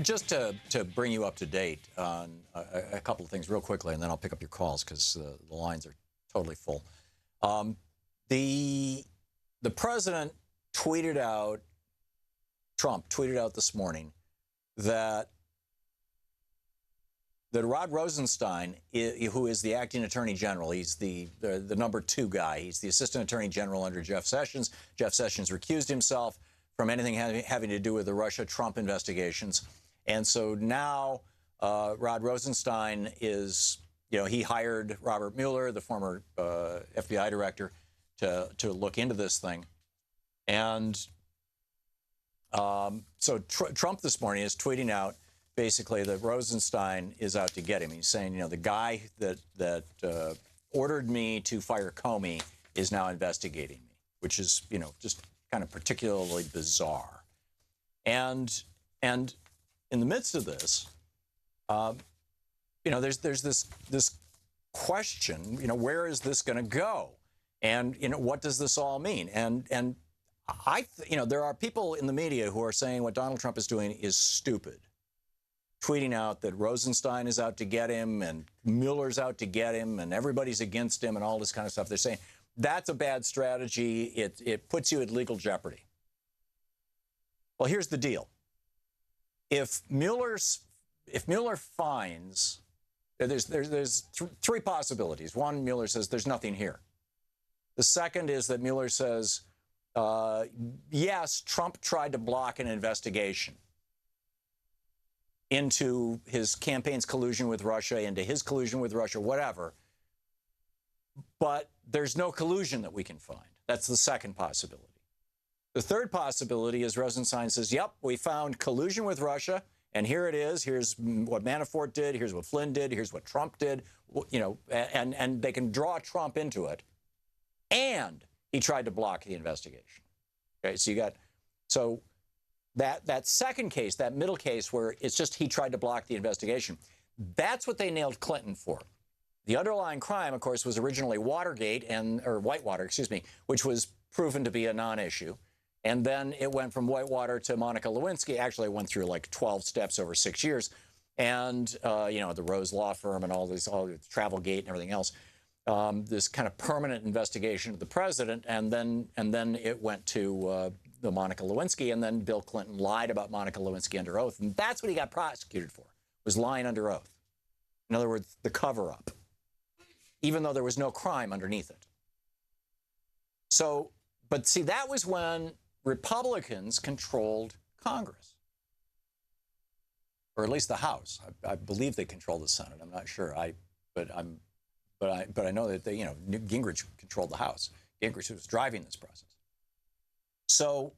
Just to bring you up to date on a couple of things real quickly, and then I'll pick up your calls because the lines are totally full. The president tweeted out, Trump tweeted out this morning that Rod Rosenstein, who is the acting attorney general, he's the number 2 guy. He's the assistant attorney general under Jeff Sessions. Jeff Sessions recused himself from anything having to do with the Russia-Trump investigations. And so now Rod Rosenstein is, he hired Robert Mueller, the former FBI director, to look into this thing. And so Trump this morning is tweeting out basically that Rosenstein is out to get him. He's saying, the guy that ordered me to fire Comey is now investigating me, which is, just kind of particularly bizarre. And in the midst of this, there's this question, where is this going to go? And, what does this all mean? And there are people in the media who are saying what Donald Trump is doing is stupid, tweeting out that Rosenstein is out to get him and Mueller's out to get him and everybody's against him and all this kind of stuff. They're saying that's a bad strategy. It puts you at legal jeopardy. Well, here's the deal. If Mueller finds, there's 3 possibilities. One, Mueller says there's nothing here. The second is that Mueller says, yes, Trump tried to block an investigation into his campaign's collusion with Russia, into his collusion with Russia, whatever. But there's no collusion that we can find. That's the second possibility. The third possibility is Rosenstein says, yep, we found collusion with Russia, and here it is. Here's what Manafort did. Here's what Flynn did. Here's what Trump did. And they can draw Trump into it. And he tried to block the investigation. Okay, so you got, that second case, that middle case where it's just he tried to block the investigation, that's what they nailed Clinton for. The underlying crime, of course, was originally Watergate or Whitewater, excuse me, which was proven to be a non-issue. And then it went from Whitewater to Monica Lewinsky. Actually, it went through like 12 steps over 6 years. And, the Rose Law Firm and all the Travelgate and everything else. This kind of permanent investigation of the president. And then it went to the Monica Lewinsky. And then Bill Clinton lied about Monica Lewinsky under oath. And that's what he got prosecuted for, was lying under oath. In other words, the cover-up, even though there was no crime underneath it. So, but see, that was when Republicans controlled Congress, or at least the House. I believe they controlled the Senate. I'm not sure. But I know that Gingrich controlled the House. Gingrich was driving this process. So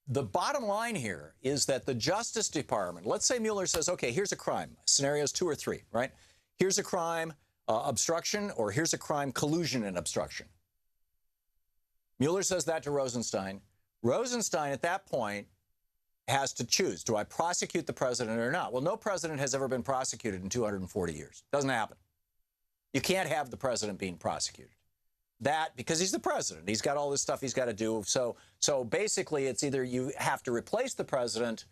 the bottom line here is that the Justice Department, let's say Mueller says, okay, here's a crime, scenarios 2 or 3, right? Here's a crime, obstruction, or here's a crime, collusion and obstruction. Mueller says that to Rosenstein. Rosenstein, at that point, has to choose. Do I prosecute the president or not? Well, no president has ever been prosecuted in 240 years. Doesn't happen. You can't have the president being prosecuted. Because he's the president. He's got all this stuff he's got to do. So basically, it's either you have to replace the president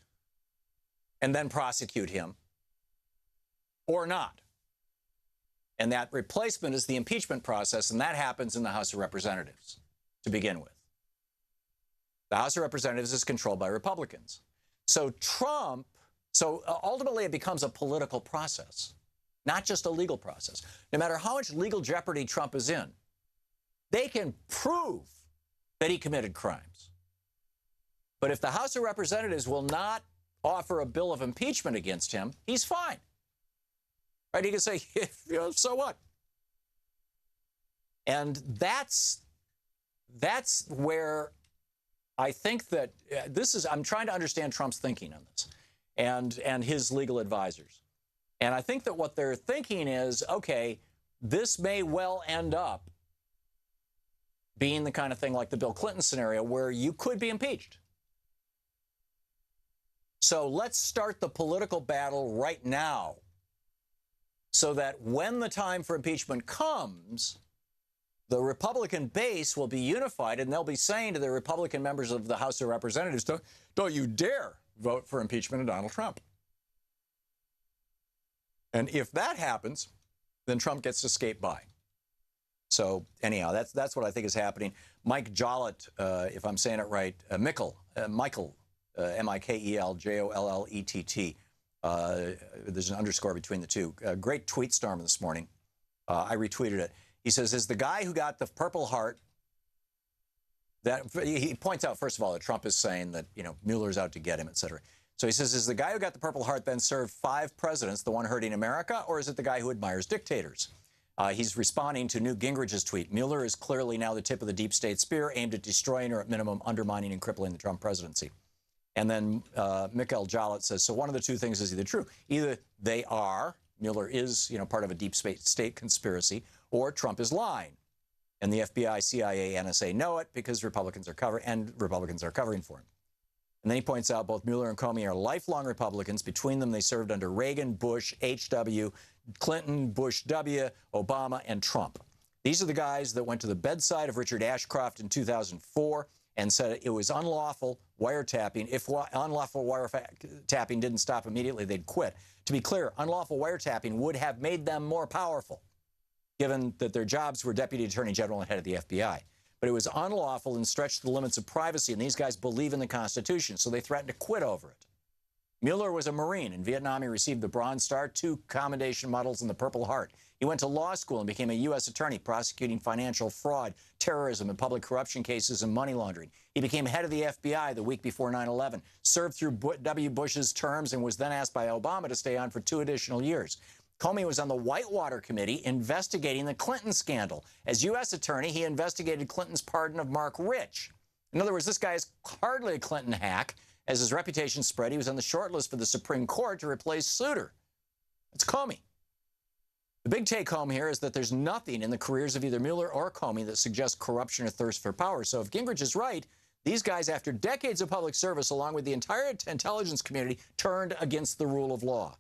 and then prosecute him, or not. And that replacement is the impeachment process, and that happens in the House of Representatives to begin with. The House of Representatives is controlled by Republicans. So ultimately it becomes a political process, not just a legal process. No matter how much legal jeopardy Trump is in, they can prove that he committed crimes. But if the House of Representatives will not offer a bill of impeachment against him, he's fine. Right? He can say, so what? And that's where I think that I'm trying to understand Trump's thinking on this and his legal advisors. And I think that what they're thinking is, okay, this may well end up being the kind of thing like the Bill Clinton scenario where you could be impeached. So let's start the political battle right now so that when the time for impeachment comes, the Republican base will be unified and they'll be saying to the Republican members of the House of Representatives, don't you dare vote for impeachment of Donald Trump. And if that happens, then Trump gets to skate by. So anyhow, that's what I think is happening. Mike Jollet, if I'm saying it right, Michael, Mikel, Jollett. There's an underscore between the two. Great tweet storm this morning. I retweeted it. He says, is the guy who got the Purple Heart, that he points out, first of all, that Trump is saying that, you know, Mueller's out to get him, et cetera. So he says, is the guy who got the Purple Heart then served 5 presidents, the one hurting America, or is it the guy who admires dictators? He's responding to Newt Gingrich's tweet. Mueller is clearly now the tip of the deep state spear aimed at destroying or at minimum undermining and crippling the Trump presidency. And then Mikel Jollet says, so one of the two things is either true. Either they are, Mueller is, you know, part of a deep state conspiracy, or Trump is lying. And the FBI, CIA, NSA know it because Republicans are covering for him. And then he points out both Mueller and Comey are lifelong Republicans. Between them, they served under Reagan, Bush, H.W., Clinton, Bush W., Obama, and Trump. These are the guys that went to the bedside of Richard Ashcroft in 2004 and said it was unlawful wiretapping. If unlawful wiretapping didn't stop immediately, they'd quit. To be clear, unlawful wiretapping would have made them more powerful, given that their jobs were Deputy Attorney General and head of the FBI. But it was unlawful and stretched the limits of privacy, and these guys believe in the Constitution, so they threatened to quit over it. Mueller was a Marine. In Vietnam, he received the Bronze Star, 2 Commendation Medals, and the Purple Heart. He went to law school and became a U.S. attorney prosecuting financial fraud, terrorism, and public corruption cases and money laundering. He became head of the FBI the week before 9/11, served through W. Bush's terms, and was then asked by Obama to stay on for 2 additional years. Comey was on the Whitewater Committee investigating the Clinton scandal. As U.S. attorney, he investigated Clinton's pardon of Mark Rich. In other words, this guy is hardly a Clinton hack. As his reputation spread, he was on the short list for the Supreme Court to replace Souter. It's Comey. The big take-home here is that there's nothing in the careers of either Mueller or Comey that suggests corruption or thirst for power. So if Gingrich is right, these guys, after decades of public service, along with the entire intelligence community, turned against the rule of law.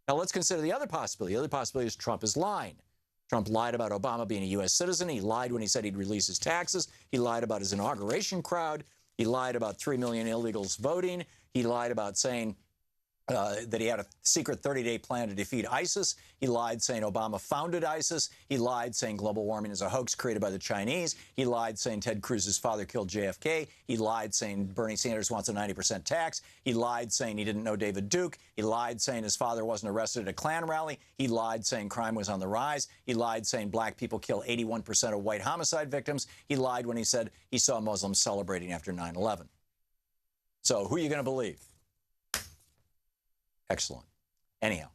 Now, let's consider the other possibility. The other possibility is Trump is lying. Trump lied about Obama being a U.S. citizen. He lied when he said he'd release his taxes. He lied about his inauguration crowd. He lied about 3 million illegals voting. He lied about saying that he had a secret 30-day plan to defeat ISIS. He lied saying Obama founded ISIS. He lied saying global warming is a hoax created by the Chinese. He lied saying Ted Cruz's father killed JFK. He lied saying Bernie Sanders wants a 90% tax. He lied saying he didn't know David Duke. He lied saying his father wasn't arrested at a Klan rally. He lied saying crime was on the rise. He lied saying black people kill 81% of white homicide victims. He lied when he said he saw Muslims celebrating after 9/11. So who are you going to believe? Excellent. Anyhow.